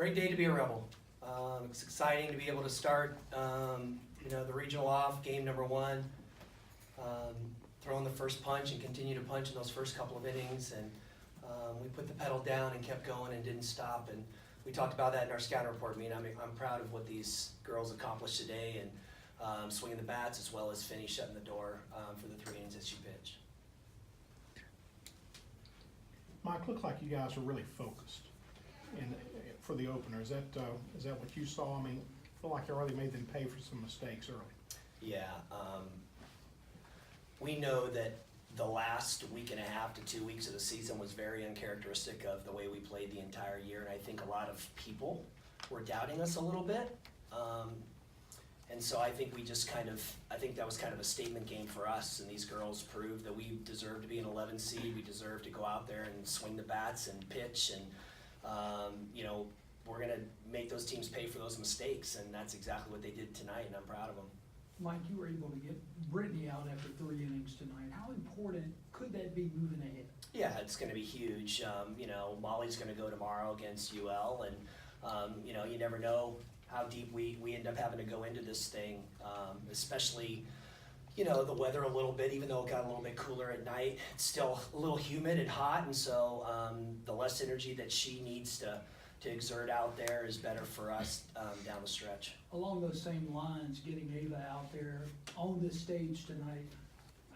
Great day to be a Rebel. It's exciting to be able to start, the regional off, game number one, throwing the first punch and continue to punch in those first couple of innings. And we put the pedal down and kept going and didn't stop. And we talked about that in our scouting report meeting. I'm proud of what these girls accomplished today and swinging the bats as well as Finney shutting the door for the 3 innings that she pitched. Mike, looked like you guys were really focused for the opener. Is that what you saw? I mean, I feel like you already made them pay for some mistakes early. Yeah, we know that the last week and a half to 2 weeks of the season was very uncharacteristic of the way we played the entire year, and I think a lot of people were doubting us a little bit. And so I think I think that was kind of a statement game for us, and these girls proved that we deserve to be an 11 seed. We deserve to go out there and swing the bats and pitch, and we're going to make those teams pay for those mistakes, and that's exactly what they did tonight, and I'm proud of them. Mike, you were able to get Brittany out after 3 innings tonight. How important could that be moving ahead? Yeah, it's going to be huge. Molly's going to go tomorrow against UL, and you never know how deep we end up having to go into this thing, especially the weather a little bit. Even though it got a little bit cooler at night, it's still a little humid and hot, and so the less energy that she needs to exert out there is better for us down the stretch. Along those same lines, getting Ava out there on this stage tonight,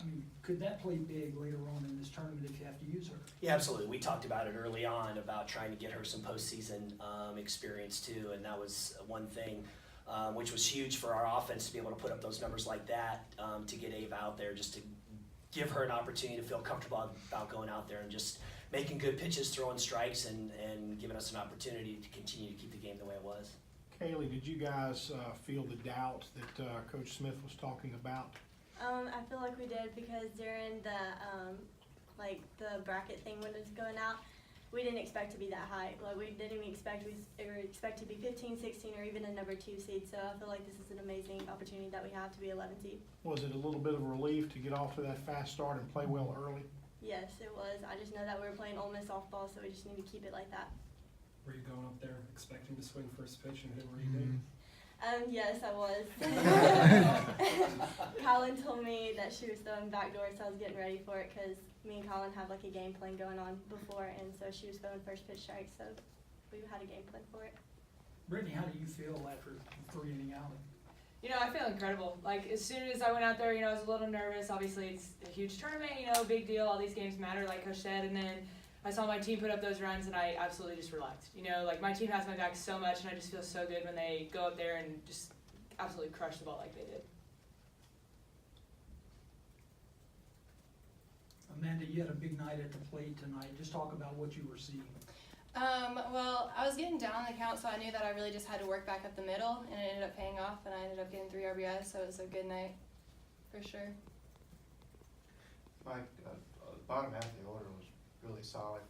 I mean, could that play big later on in this tournament if you have to use her? Yeah, absolutely. We talked about it early on about trying to get her some postseason experience too, and that was one thing which was huge for our offense to be able to put up those numbers like that, to get Ava out there, just to give her an opportunity to feel comfortable about going out there and just making good pitches, throwing strikes, and giving us an opportunity to continue to keep the game the way it was. Kaylee, did you guys feel the doubt that Coach Smith was talking about? I feel like we did because during the bracket thing when it was going out, we didn't expect to be that high. Like we didn't even expect to be 15, 16, or even a number 2 seed. So I feel like this is an amazing opportunity that we have to be 11 seed. Was it a little bit of a relief to get off to that fast start and play well early? Yes, it was. I just know that we were playing Ole Miss softball, so we just need to keep it like that. Were you going up there expecting to swing first pitch and hit where you did? Yes, I was. Colin told me that she was throwing backdoor, so I was getting ready for it because me and Colin have like a game plan going on before, and so she was throwing first pitch strikes, so we had a game plan for it. Brittany, how do you feel after 3 inning outing? I feel incredible. Like, as soon as I went out there, I was a little nervous. Obviously, it's a huge tournament, big deal. All these games matter, like Coach said. And then I saw my team put up those runs, and I absolutely just relaxed. Like, my team has my back so much, and I just feel so good when they go up there and just absolutely crush the ball like they did. Amanda, you had a big night at the plate tonight. Just talk about what you were seeing. Well, I was getting down on the count, so I knew that I really just had to work back up the middle, and it ended up paying off, and I ended up getting 3 RBIs, so it was a good night, for sure. Mike, the bottom half of the order was really solid.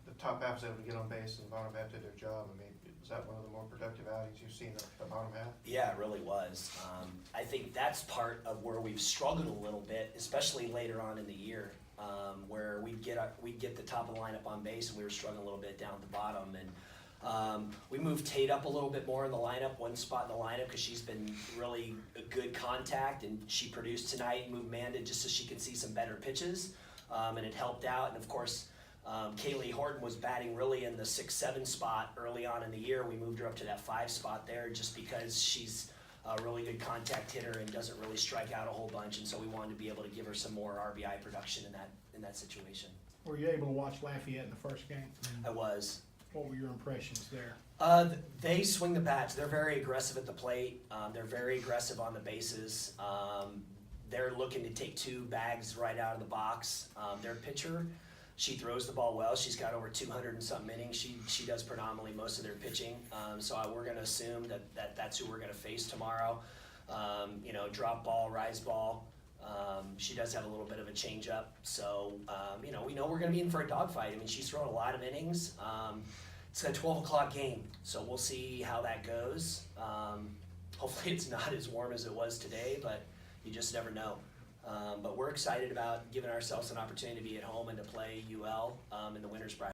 The top half was able to get on base, and the bottom half did their job. I mean, is that one of the more productive outings you've seen the bottom half? Yeah, it really was. I think that's part of where we've struggled a little bit, especially later on in the year, where we'd get the top of the lineup on base, and we were struggling a little bit down at the bottom. And we moved Tate up a little bit more in the lineup, one spot in the lineup, because she's been really a good contact, and she produced tonight. Moved Amanda just so she could see some better pitches, and it helped out. And of course, Kaylee Horton was batting really in the 6-7 spot early on in the year. We moved her up to that 5 spot there just because she's a really good contact hitter and doesn't really strike out a whole bunch, and so we wanted to be able to give her some more RBI production in that situation. Were you able to watch Lafayette in the first game? I was. What were your impressions there? They swing the bats. They're very aggressive at the plate. They're very aggressive on the bases. They're looking to take 2 bags right out of the box. Their pitcher, she throws the ball well. She's got over 200 and something innings. She does predominantly most of their pitching. So we're going to assume that's who we're going to face tomorrow. Drop ball, rise ball. She does have a little bit of a changeup. So, we know we're going to be in for a dogfight. I mean, she's thrown a lot of innings. It's a 12 o'clock game, so we'll see how that goes. Hopefully it's not as warm as it was today, but you just never know. But we're excited about giving ourselves an opportunity to be at home and to play UL in the winter's bracket.